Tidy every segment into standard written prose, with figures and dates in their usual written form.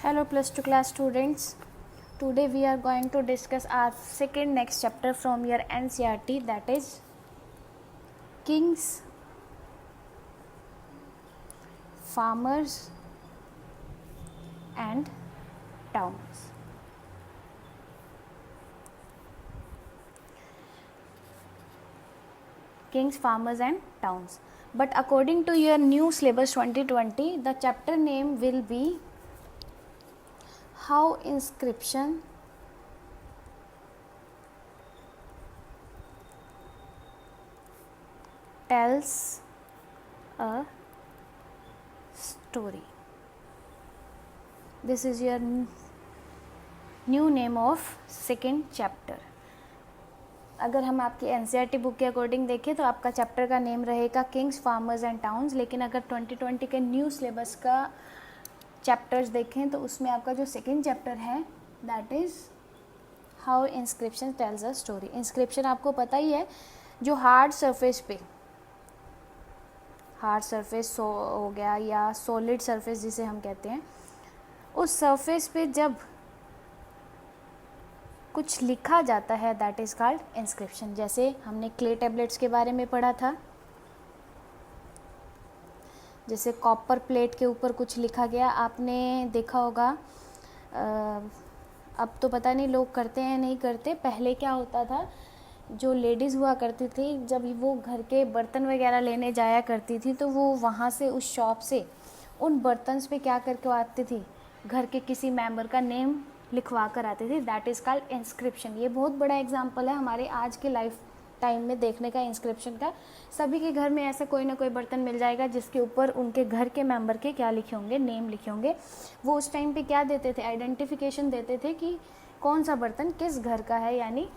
Hello plus 2 class students. Today we are going to discuss our second next chapter from your NCERT, that is Kings, Farmers and Towns. Kings, Farmers and Towns. But according to your new syllabus 2020, the chapter name will be How Inscription Tells a Story. This is your new name of second chapter. अगर हम आपकी NCERT book के according देखें तो आपका chapter का name रहेगा Kings, farmers and towns, लेकिन अगर 2020 के न्यू सिलेबस का चैप्टर्स देखें तो उसमें आपका जो सेकेंड चैप्टर है that is how inscription tells a story. Inscription आपको पता ही है, जो हार्ड सरफेस हो गया या सॉलिड सरफेस जिसे हम कहते हैं, उस सरफेस पे जब कुछ लिखा जाता है दैट इज़ कॉल्ड इंस्क्रिप्शन. जैसे हमने क्ले टेबलेट्स के बारे में पढ़ा था, जैसे कॉपर प्लेट के ऊपर कुछ लिखा गया, आपने देखा होगा. अब तो पता नहीं लोग करते हैं नहीं करते. पहले क्या होता था, जो लेडीज़ हुआ करती थी जब वो घर के बर्तन वगैरह लेने जाया करती थी तो वो वहाँ से उस शॉप से उन बर्तन पे क्या करके आती थी, घर के किसी मेंबर का नेम लिखवा कर आती थी. That is called inscription. ये बहुत बड़ा एग्जांपल है हमारे आज के लाइफ टाइम में देखने का इंस्क्रिप्शन का. सभी के घर में ऐसा कोई ना कोई बर्तन मिल जाएगा जिसके ऊपर उनके घर के मेंबर के क्या लिखे होंगे, नेम लिखे होंगे. वो उस टाइम पे क्या देते थे, आइडेंटिफिकेशन देते थे कि कौन सा बर्तन किस घर का है, यानी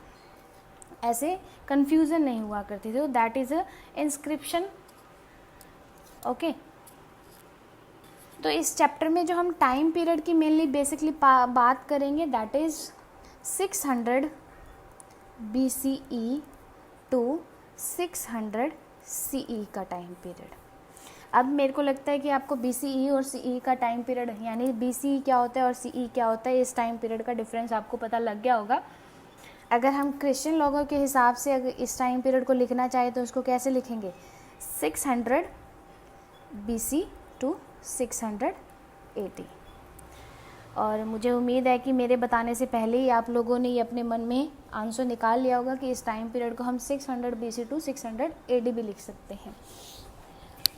ऐसे कन्फ्यूज़न नहीं हुआ करती थी. That is a inscription. Okay, तो इस चैप्टर में जो हम टाइम पीरियड की मेनली बेसिकली बात करेंगे that is 600 BCE to 600 CE का टाइम पीरियड. अब मेरे को लगता है कि आपको BCE और CE का टाइम पीरियड, यानी BCE क्या होता है और CE क्या होता है, इस टाइम पीरियड का डिफरेंस आपको पता लग गया होगा. अगर हम क्रिश्चियन लोगों के हिसाब से अगर इस टाइम पीरियड को लिखना चाहें तो उसको कैसे लिखेंगे, 600 BC टू 600 AD. और मुझे उम्मीद है कि मेरे बताने से पहले ही आप लोगों ने ये अपने मन में आंसर निकाल लिया होगा कि इस टाइम पीरियड को हम 600 BC टू 600 AD भी लिख सकते हैं.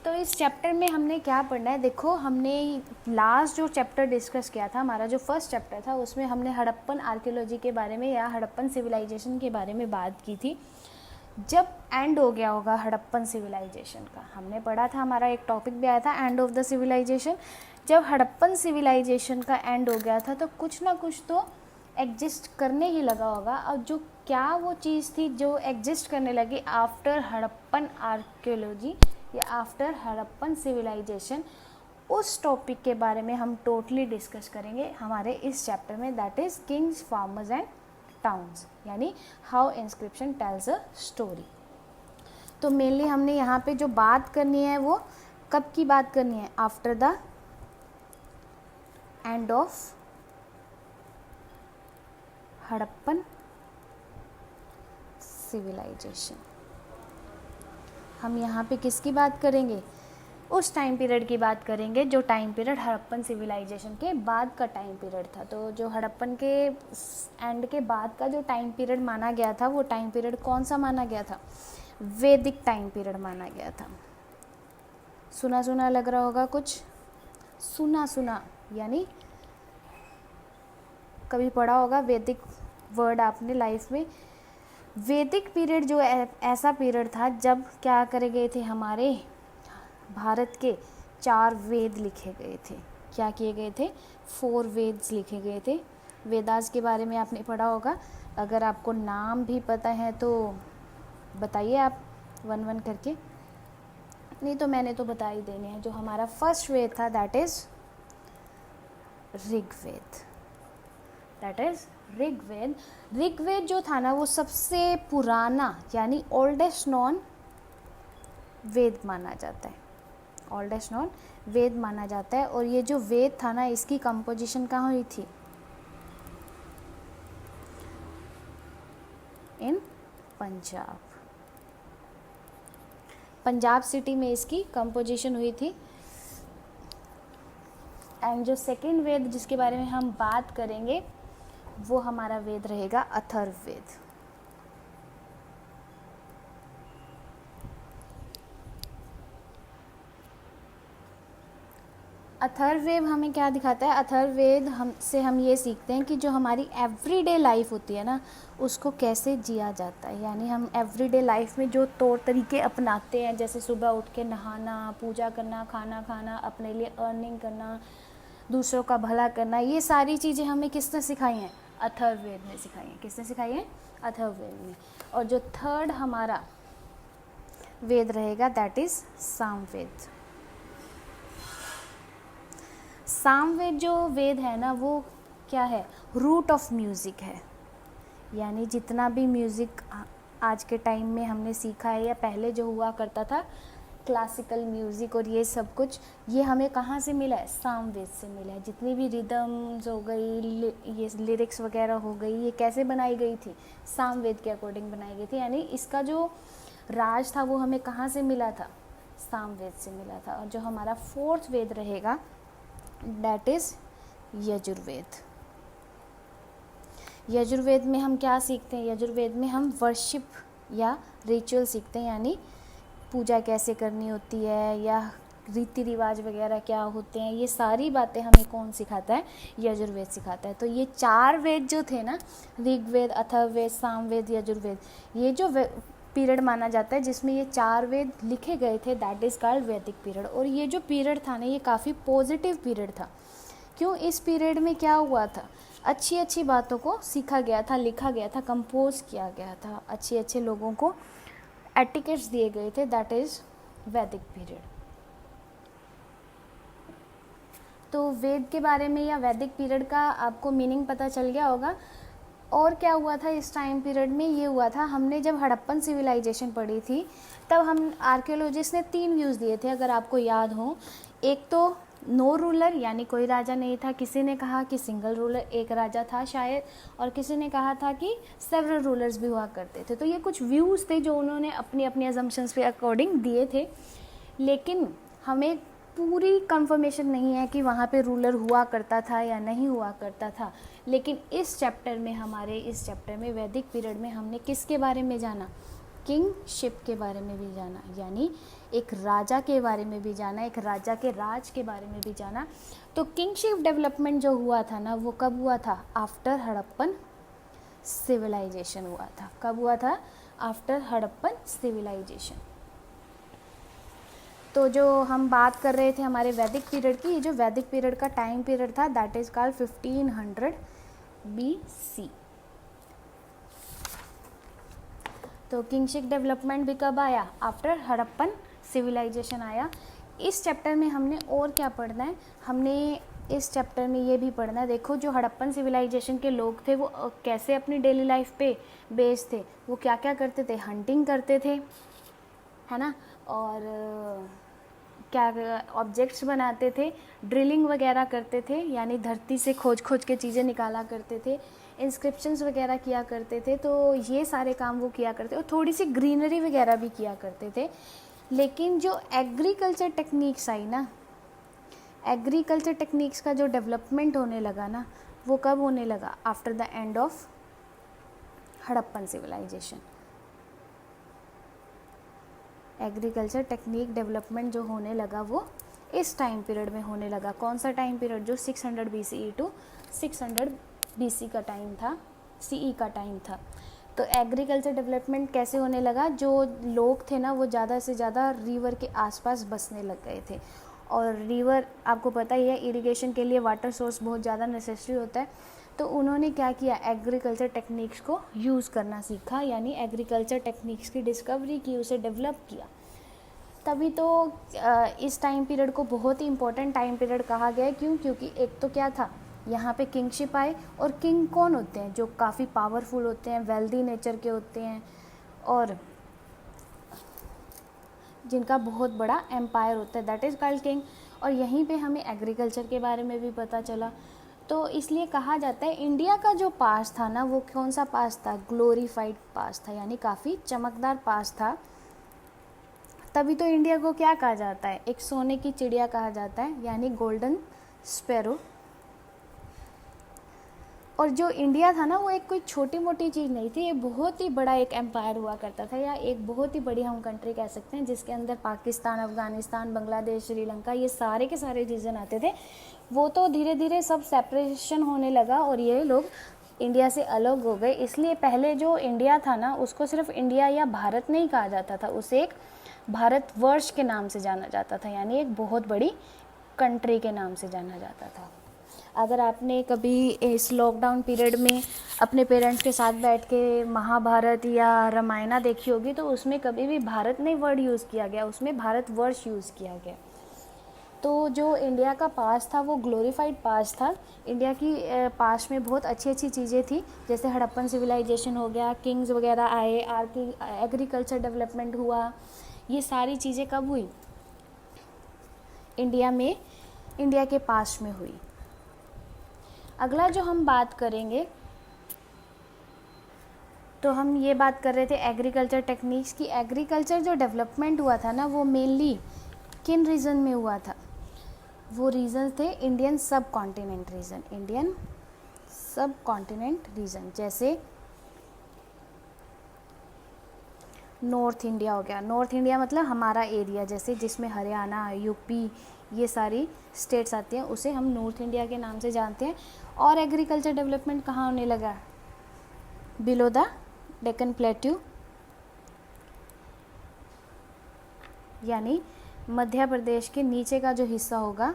तो इस चैप्टर में हमने क्या पढ़ना है, देखो हमने लास्ट जो चैप्टर डिस्कस किया था, हमारा जो फर्स्ट चैप्टर था, उसमें हमने हड़प्पन आर्कियोलॉजी के बारे में या हड़प्पन सिविलाइजेशन के बारे में बात की थी. जब एंड हो गया होगा हड़प्पन सिविलाइजेशन का, हमने पढ़ा था, हमारा एक टॉपिक भी आया था एंड ऑफ द सिविलाइजेशन. जब हड़प्पन सिविलाइजेशन का एंड हो गया था तो कुछ ना कुछ तो एग्जिस्ट करने ही लगा होगा. अब जो क्या वो चीज़ थी जो एग्जिस्ट करने लगी आफ्टर हड़प्पन आर्कियोलॉजी या आफ्टर हड़प्पन सिविलाइजेशन, उस टॉपिक के बारे में हम टोटली डिस्कस करेंगे हमारे इस चैप्टर में. That is kings, farmers and towns, यानी how inscription tells a story. तो मेनली हमने यहाँ पे जो बात करनी है वो कब की बात करनी है, after the end of Harappan civilisation. हम यहाँ पे किसकी बात करेंगे, उस टाइम पीरियड की बात करेंगे जो टाइम पीरियड हड़प्पन सिविलाइजेशन के बाद का टाइम पीरियड था. तो जो हड़प्पन के एंड के बाद का जो टाइम पीरियड माना गया था वो टाइम पीरियड कौन सा माना गया था, वैदिक टाइम पीरियड माना गया था. सुना सुना लग रहा होगा कुछ, सुना सुना यानी कभी पढ़ा होगा वैदिक वर्ड आपने लाइफ में. वैदिक पीरियड जो ऐसा पीरियड था जब क्या करे गए थे, हमारे भारत के 4 वेद लिखे गए थे. क्या किए गए थे, 4 वेद्स लिखे गए थे. वेदास के बारे में आपने पढ़ा होगा. अगर आपको नाम भी पता है तो बताइए आप 1-1 करके, नहीं तो मैंने तो बता ही देने हैं. जो हमारा फर्स्ट वेद था that is Rigveda. That is Rigveda. Rigveda जो था ना वो सबसे पुराना यानी ओल्डेस्ट नॉन वेद माना जाता है. ओल्डेस्ट नॉन वेद माना जाता है। और ये जो वेद था ना, इसकी कंपोजिशन कहाँ हुई थी? इन पंजाब, पंजाब सिटी में इसकी कंपोजिशन हुई थी। एंड जो सेकेंड वेद जिसके बारे में हम बात करेंगे वो हमारा वेद रहेगा अथर्ववेद। अथर्ववेद हमें क्या दिखाता है? अथर्ववेद हम ये सीखते हैं कि जो हमारी एवरीडे लाइफ होती है ना, उसको कैसे जिया जाता है। यानी हम एवरीडे लाइफ में जो तौर तरीके अपनाते हैं, जैसे सुबह उठ के नहाना, पूजा करना, खाना खाना, अपने लिए अर्निंग करना, दूसरों का भला करना, ये सारी चीज़ें हमें किसने सिखाई हैं? अथर्ववेद ने सिखाई हैं। किसने सिखाई है? अथर्ववेद ने। और जो थर्ड हमारा वेद रहेगा दैट इज़ सामवेद। सामवेद जो वेद है ना, वो क्या है? रूट ऑफ म्यूज़िक है। यानी जितना भी म्यूज़िक आज के टाइम में हमने सीखा है या पहले जो हुआ करता था क्लासिकल म्यूज़िक और ये सब कुछ, ये हमें कहाँ से मिला है? सामवेद से मिला है। जितनी भी रिदम्स हो गई, ये लिरिक्स वगैरह हो गई, ये कैसे बनाई गई थी? सामवेद के अकॉर्डिंग बनाई गई थी। यानी इसका जो राज था वो हमें कहाँ से मिला था? सामवेद से मिला था। और जो हमारा फोर्थ वेद रहेगा दैट इज़ यजुर्वेद। यजुर्वेद में हम क्या सीखते हैं? यजुर्वेद में हम वर्शिप या रिचुअल सीखते हैं। यानी पूजा कैसे करनी होती है या रीति रिवाज वगैरह क्या होते हैं, ये सारी बातें हमें कौन सिखाता है? यजुर्वेद सिखाता है। तो ये चार वेद जो थे ना, ऋग्वेद, अथर्ववेद, सामवेद, यजुर्वेद, ये जो पीरियड माना जाता है जिसमें ये चार वेद लिखे गए थे दैट इज़ कॉल्ड वैदिक पीरियड। और ये जो पीरियड था ना, ये काफ़ी पॉजिटिव पीरियड था। क्यों? इस पीरियड में क्या हुआ था? अच्छी अच्छी बातों को सीखा गया था, लिखा गया था, कंपोज किया गया था, अच्छे अच्छे लोगों को एटिकेट्स दिए गए थे, दैट इज़ वैदिक पीरियड। तो वेद के बारे में या वैदिक पीरियड का आपको मीनिंग पता चल गया होगा। और क्या हुआ था इस टाइम पीरियड में? ये हुआ था, हमने जब हड़प्पन सिविलाइजेशन पढ़ी थी तब हम आर्कियोलॉजिस्ट ने 3 व्यूज़ दिए थे अगर आपको याद हो। एक तो नो रूलर, यानी कोई राजा नहीं था। किसी ने कहा कि सिंगल रूलर, एक राजा था शायद, और किसी ने कहा था कि सेवरल रूलर्स भी हुआ करते थे। तो ये कुछ व्यूज़ थे जो उन्होंने अपनी अपनी अजम्पशंस पे अकॉर्डिंग दिए थे, लेकिन हमें पूरी कंफर्मेशन नहीं है कि वहाँ पे रूलर हुआ करता था या नहीं हुआ करता था। लेकिन इस चैप्टर में, हमारे इस चैप्टर में वैदिक पीरियड में हमने किसके बारे में जाना? किंगशिप के बारे में भी जाना, यानी एक राजा के बारे में भी जाना, एक राजा के राज के बारे में भी जाना। तो किंगशिप डेवलपमेंट जो हुआ था ना, वो कब हुआ था? आफ्टर हड़प्पन सिविलाइजेशन हुआ था। कब हुआ था? After Harappan civilisation. तो जो हम बात कर रहे थे हमारे वैदिक पीरियड की, ये जो वैदिक पीरियड का टाइम पीरियड था दैट इज़ कॉल्ड 1500 BC। तो किंगशिप डेवलपमेंट भी कब आया? आफ्टर हड़प्पन सिविलाइजेशन आया। इस चैप्टर में हमने और क्या पढ़ना है? हमने इस चैप्टर में ये भी पढ़ना है, देखो जो हड़प्पन सिविलाइजेशन के लोग थे वो कैसे अपनी डेली लाइफ पे बेस्ड थे। वो क्या क्या करते थे? हंटिंग करते थे, है ना, और क्या ऑब्जेक्ट्स बनाते थे, ड्रिलिंग वगैरह करते थे, यानी धरती से खोज खोज के चीज़ें निकाला करते थे, इंस्क्रिप्शंस वगैरह किया करते थे। तो ये सारे काम वो किया करते, और थोड़ी सी ग्रीनरी वगैरह भी किया करते थे। लेकिन जो एग्रीकल्चर टेक्निक्स आई ना, एग्रीकल्चर टेक्निक्स का जो डेवलपमेंट होने लगा ना, वो कब होने लगा? After the end of Harappan civilisation. Agriculture technique development जो होने लगा वो इस टाइम पीरियड में होने लगा। कौन सा टाइम पीरियड? जो 600 BCE टू 600 BC का टाइम था, CE का टाइम था। तो एग्रीकल्चर डेवलपमेंट कैसे होने लगा? जो लोग थे ना वो ज़्यादा से ज़्यादा रिवर के आसपास बसने लग गए थे। और रिवर आपको पता ही है, इरिगेशन के लिए वाटर सोर्स बहुत ज़्यादा नेसेसरी होता है। तो उन्होंने क्या किया? एग्रीकल्चर टेक्निक्स को यूज़ करना सीखा, यानी एग्रीकल्चर टेक्निक्स की डिस्कवरी की, उसे डेवलप किया। तभी तो इस टाइम पीरियड को बहुत ही इम्पोर्टेंट टाइम पीरियड कहा गया है। क्यों? क्योंकि एक तो क्या था, यहाँ पे किंगशिप आए, और किंग कौन होते हैं? जो काफ़ी पावरफुल होते हैं, वेल्दी नेचर के होते हैं, और जिनका बहुत बड़ा एम्पायर होता है, दैट इज़ कॉल्ड किंग। और यहीं पे हमें एग्रीकल्चर के बारे में भी पता चला। तो इसलिए कहा जाता है इंडिया का जो पास्ट था ना, वो कौन सा पास्ट था, ग्लोरीफाइड पास्ट था, यानी काफ़ी चमकदार पास्ट था। तभी तो इंडिया को क्या कहा जाता है, एक सोने की चिड़िया कहा जाता है, यानी गोल्डन स्पैरो। और जो इंडिया था ना, वो एक कोई छोटी मोटी चीज़ नहीं थी, ये बहुत ही बड़ा एक एम्पायर हुआ करता था, या एक बहुत ही बड़ी हम कंट्री कह सकते हैं, जिसके अंदर पाकिस्तान, अफ़गानिस्तान, बांग्लादेश, श्रीलंका, ये सारे के सारे रीजन आते थे। वो तो धीरे धीरे सब सेपरेशन होने लगा और ये लोग इंडिया से अलग हो गए। इसलिए पहले जो इंडिया था ना, उसको सिर्फ इंडिया या भारत नहीं कहा जाता था, उसे एक भारतवर्ष के नाम से जाना जाता था, यानी एक बहुत बड़ी कंट्री के नाम से जाना जाता था। अगर आपने कभी इस लॉकडाउन पीरियड में अपने पेरेंट्स के साथ बैठ के महाभारत या रामायण देखी होगी, तो उसमें कभी भी भारत नहीं वर्ड यूज़ किया गया, उसमें भारतवर्ष यूज़ किया गया। तो जो इंडिया का पास्ट था वो ग्लोरीफाइड पास्ट था। इंडिया की पास्ट में बहुत अच्छी अच्छी चीज़ें थी, जैसे हड़प्पन सिविलाइजेशन हो गया, किंग्स वगैरह आए, एग्रीकल्चर डेवलपमेंट हुआ। ये सारी चीज़ें कब हुई, इंडिया में, इंडिया के पास्ट में हुई। अगला जो हम बात करेंगे, तो हम ये बात कर रहे थे एग्रीकल्चर टेक्निक्स की। एग्रीकल्चर जो डेवलपमेंट हुआ था ना, वो मेनली किन रीजन में हुआ था, वो रीजन थे इंडियन सब कॉन्टिनेंट रीजन, इंडियन सब कॉन्टिनेंट रीजन। जैसे नॉर्थ इंडिया हो गया, नॉर्थ इंडिया मतलब हमारा एरिया, जैसे जिसमें हरियाणा, यूपी, ये सारी स्टेट्स आती हैं, उसे हम नॉर्थ इंडिया के नाम से जानते हैं। और एग्रीकल्चर डेवलपमेंट कहाँ होने लगा, बिलो द डेक्कन प्लेट्यू, यानी मध्य प्रदेश के नीचे का जो हिस्सा होगा,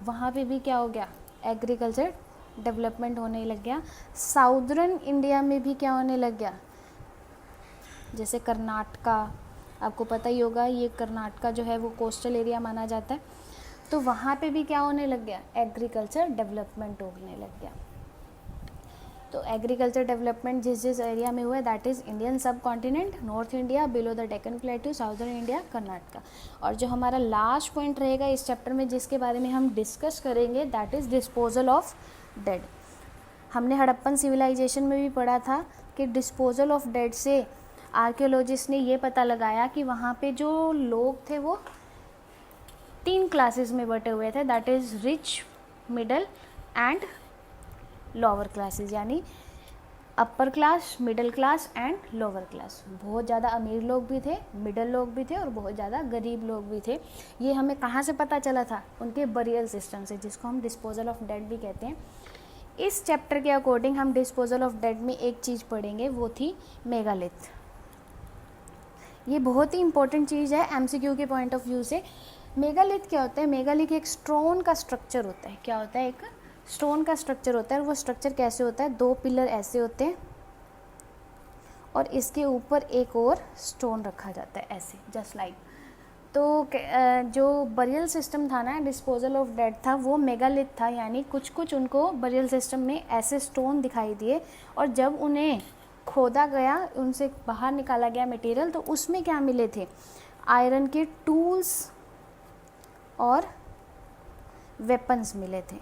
वहाँ पे भी क्या हो गया, एग्रीकल्चर डेवलपमेंट होने लग गया। साउदर्न इंडिया में भी क्या होने लग गया, जैसे कर्नाटका, आपको पता ही होगा, ये कर्नाटका जो है वो कोस्टल एरिया माना जाता है, तो वहाँ पे भी क्या होने लग गया, एग्रीकल्चर डेवलपमेंट होने लग गया। तो एग्रीकल्चर डेवलपमेंट जिस जिस एरिया में हुआ है, दैट इज़ इंडियन सब continent, north India, below the Deccan plateau, southern India, Karnataka. और जो हमारा लास्ट पॉइंट रहेगा इस चैप्टर में, जिसके बारे में हम डिस्कस करेंगे, that is disposal of dead. हमने हड़प्पन सिविलाइजेशन में भी पढ़ा था कि डिस्पोजल ऑफ डेड से आर्कियोलॉजिस्ट ने ये पता लगाया कि वहाँ पे जो लोग थे वो 3 क्लासेस में बटे हुए थे, that is rich, middle and lower classes, यानी upper class, middle class and lower class. बहुत ज़्यादा अमीर लोग भी थे, मिडिल लोग भी थे और बहुत ज़्यादा गरीब लोग भी थे। ये हमें कहाँ से पता चला था, उनके बरियल सिस्टम से, जिसको हम डिस्पोजल ऑफ डेड भी कहते हैं। इस चैप्टर के अकॉर्डिंग हम डिस्पोजल ऑफ डेड में एक चीज़ पढ़ेंगे, वो थी मेगालिथ। ये बहुत ही इंपॉर्टेंट चीज़ है एमसीक्यू के पॉइंट ऑफ व्यू से। मेगालिथ क्या होता है, मेगालिथ एक स्टोन का स्ट्रक्चर होता है। क्या होता है, एक स्टोन का स्ट्रक्चर होता है। और वो स्ट्रक्चर कैसे होता है, 2 पिलर ऐसे होते हैं और इसके ऊपर एक और स्टोन रखा जाता है ऐसे, जस्ट लाइक। तो जो बरियल सिस्टम था ना, डिस्पोजल ऑफ डेड था, वो मेगालिथ था, यानी कुछ कुछ उनको बरियल सिस्टम में ऐसे स्टोन दिखाई दिए, और जब उन्हें खोदा गया, उनसे बाहर निकाला गया मटेरियल, तो उसमें क्या मिले थे, आयरन के टूल्स और वेपन्स मिले थे।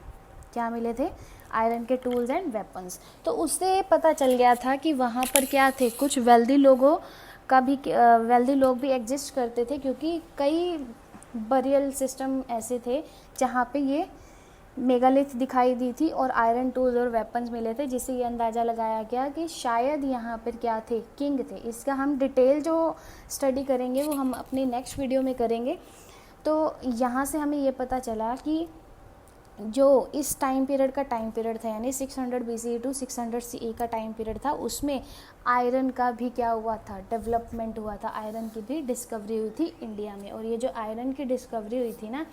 क्या मिले थे, आयरन के टूल्स एंड वेपन्स। तो उससे पता चल गया था कि वहाँ पर क्या थे, कुछ वेल्दी लोगों का भी, वेल्दी लोग भी एग्जिस्ट करते थे, क्योंकि कई बरियल सिस्टम ऐसे थे जहाँ पे ये मेगालिथ दिखाई दी थी और आयरन टूल्स और वेपन्स मिले थे, जिससे ये अंदाज़ा लगाया गया कि शायद यहाँ पर क्या थे, किंग थे। इसका हम डिटेल जो स्टडी करेंगे वो हम अपने नेक्स्ट वीडियो में करेंगे। तो यहाँ से हमें ये पता चला कि जो इस टाइम पीरियड का टाइम पीरियड था, यानी 600 BCE टू 600 CE का टाइम पीरियड था, उसमें आयरन का भी क्या हुआ था, डेवलपमेंट हुआ था। आयरन की भी डिस्कवरी हुई थी इंडिया में। और ये जो आयरन की डिस्कवरी हुई थी ना,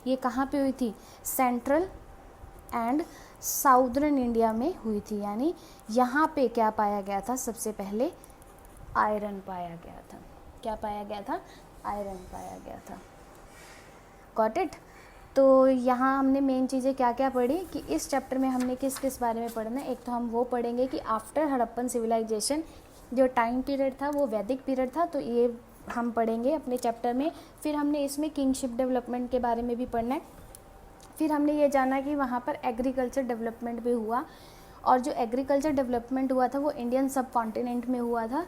ये कहाँ पे हुई थी, सेंट्रल एंड साउदर्न इंडिया में हुई थी। यानी यहाँ पे क्या पाया गया था, सबसे पहले आयरन पाया गया था। क्या पाया गया था, आयरन पाया गया था। Got it. तो यहाँ हमने मेन चीज़ें क्या क्या पढ़ी कि इस चैप्टर में हमने किस किस बारे में पढ़ना है। एक तो हम वो पढ़ेंगे कि आफ्टर हड़प्पन सिविलाइजेशन जो टाइम पीरियड था वो वैदिक पीरियड था, तो ये हम पढ़ेंगे अपने चैप्टर में। फिर हमने इसमें किंगशिप डेवलपमेंट के बारे में भी पढ़ना है। फिर हमने ये जाना कि वहाँ पर एग्रीकल्चर डेवलपमेंट भी हुआ, और जो एग्रीकल्चर डेवलपमेंट हुआ था वो इंडियन सब कॉन्टिनेंट में हुआ था।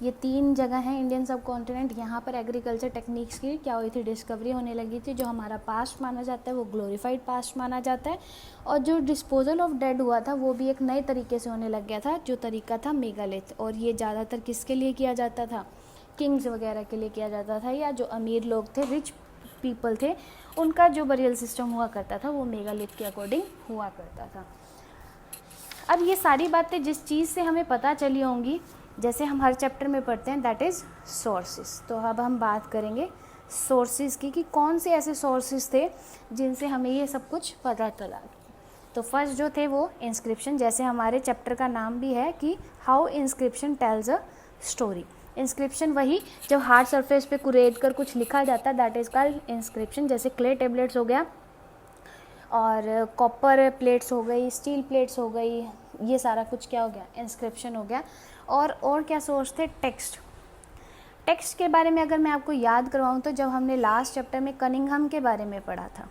ये 3 जगह हैं इंडियन सब कॉन्टिनेंट, यहाँ पर एग्रीकल्चर टेक्निक्स की क्या हुई थी, डिस्कवरी होने लगी थी। जो हमारा पास्ट माना जाता है वो ग्लोरीफाइड पास्ट माना जाता है। और जो डिस्पोजल ऑफ डेड हुआ था वो भी एक नए तरीके से होने लग गया था, जो तरीका था मेगालिथ। और ये ज़्यादातर किसके लिए किया जाता था, किंग्स वगैरह के लिए किया जाता था, या जो अमीर लोग थे, रिच पीपल थे, उनका जो बरियल सिस्टम हुआ करता था वो मेगालिथ के अकॉर्डिंग हुआ करता था। अब ये सारी बातें जिस चीज़ से हमें पता चली होंगी, जैसे हम हर चैप्टर में पढ़ते हैं, दैट इज़ सोर्सेस। तो अब हम बात करेंगे सोर्सेस की, कि कौन से ऐसे सोर्सेस थे जिनसे हमें ये सब कुछ पता चला। तो फर्स्ट जो थे वो इंस्क्रिप्शन, जैसे हमारे चैप्टर का नाम भी है कि how inscription tells a story. Inscription वही जब हार्ड सरफेस पे कुरेद कर कुछ लिखा जाता है, दैट इज़ कॉल्ड इंस्क्रिप्शन। जैसे क्ले टेबलेट्स हो गया, और कॉपर प्लेट्स हो गई, स्टील प्लेट्स हो गई, ये सारा कुछ क्या हो गया, इंस्क्रिप्शन हो गया। और क्या सोर्स थे, टेक्स्ट। टेक्स्ट के बारे में अगर मैं आपको याद करवाऊँ तो जब हमने लास्ट चैप्टर में कनिंघम के बारे में पढ़ा था,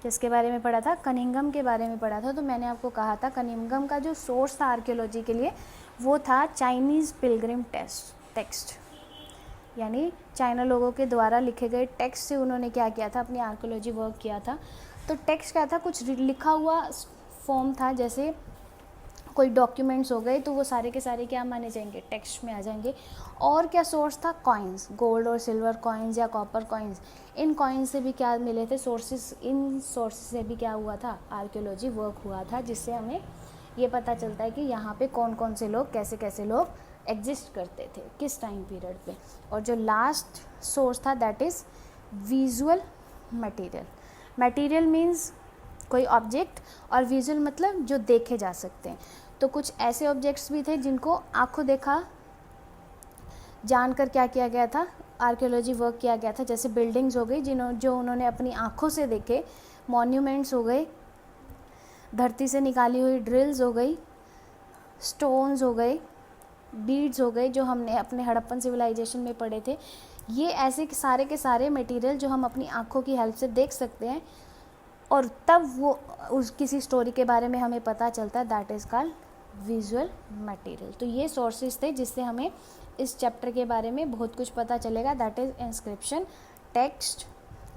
किसके बारे में पढ़ा था, कनिंघम के बारे में पढ़ा था, तो मैंने आपको कहा था कनिंघम का जो सोर्स था आर्कियोलॉजी के लिए वो था चाइनीज़ पिलग्रिम टेक्स्ट, यानी चाइना लोगों के द्वारा लिखे गए टेक्स्ट से उन्होंने क्या किया था, अपनी आर्कियोलॉजी वर्क किया था। तो टेक्स्ट क्या था, कुछ लिखा हुआ फॉर्म था, जैसे कोई डॉक्यूमेंट्स हो गए तो वो सारे के सारे क्या माने जाएंगे, टेक्स्ट में आ जाएंगे। और क्या सोर्स था, कॉइन्स, गोल्ड और सिल्वर कॉइन्स या कॉपर कॉइन्स। इन कॉइन्स से भी क्या मिले थे, सोर्सेस। इन सोर्सेस से भी क्या हुआ था, आर्कियोलॉजी वर्क हुआ था, जिससे हमें ये पता चलता है कि यहाँ पे कौन कौन से लोग, कैसे कैसे लोग एग्जिस्ट करते थे, किस टाइम पीरियड पे। और जो लास्ट सोर्स था that is visual material. Material means कोई ऑब्जेक्ट, और विजुअल मतलब जो देखे जा सकते हैं। तो कुछ ऐसे ऑब्जेक्ट्स भी थे जिनको आंखों देखा जानकर क्या किया गया था, आर्कियोलॉजी वर्क किया गया था। जैसे बिल्डिंग्स हो गई जो उन्होंने अपनी आंखों से देखे, मॉन्यूमेंट्स हो गए, धरती से निकाली हुई ड्रिल्स हो गई, स्टोन्स हो गए, बीड्स हो गए जो हमने अपने हड़प्पन सिविलाइजेशन में पढ़े थे। ये ऐसे सारे के सारे मटेरियल जो हम अपनी आंखों की हेल्प से देख सकते हैं, और तब वो उस किसी स्टोरी के बारे में हमें पता चलता है, that is called visual material. तो ये सोर्सेज थे जिससे हमें इस चैप्टर के बारे में बहुत कुछ पता चलेगा, that is inscription, text,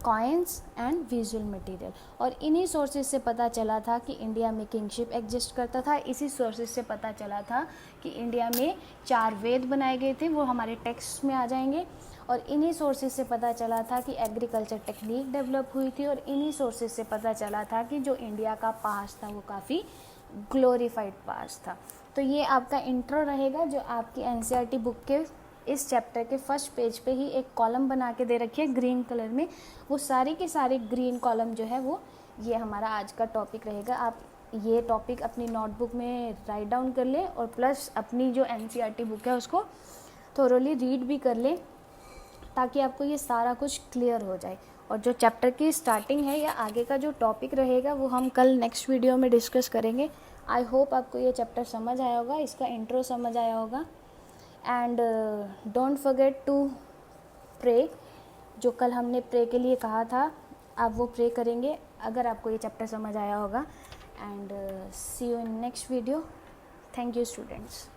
coins and visual material. और इन्हीं सोर्सेज से पता चला था कि इंडिया में किंगशिप एग्जिस्ट करता था। इसी सोर्सेज से पता चला था कि इंडिया में 4 वेद बनाए गए थे, वो हमारे टेक्स्ट में आ जाएंगे। और इन्हीं सोर्सेज से पता चला था कि एग्रीकल्चर टेक्निक डेवलप हुई थी। और इन्हीं सोर्सेज से पता चला था कि जो इंडिया का पास्ट था वो काफ़ी ग्लोरीफाइड पास्ट था। तो ये आपका इंट्रो रहेगा, जो आपकी एनसीईआरटी बुक के इस चैप्टर के फर्स्ट पेज पे ही एक कॉलम बना के दे रखी है ग्रीन कलर में। वो सारी के सारे ग्रीन कॉलम जो है वो ये हमारा आज का टॉपिक रहेगा। आप ये टॉपिक अपनी नोटबुक में राइट डाउन कर लें, और प्लस अपनी जो एनसीईआरटी बुक है उसको थोरोली रीड भी कर लें, ताकि आपको ये सारा कुछ क्लियर हो जाए। और जो चैप्टर की स्टार्टिंग है या आगे का जो टॉपिक रहेगा वो हम कल नेक्स्ट वीडियो में डिस्कस करेंगे। आई होप आपको ये चैप्टर समझ आया होगा, इसका इंट्रो समझ आया होगा। And don't forget to pray, जो कल हमने प्रे के लिए कहा था आप वो प्रे करेंगे अगर आपको ये चैप्टर समझ आया होगा। And see you in next video. Thank you students.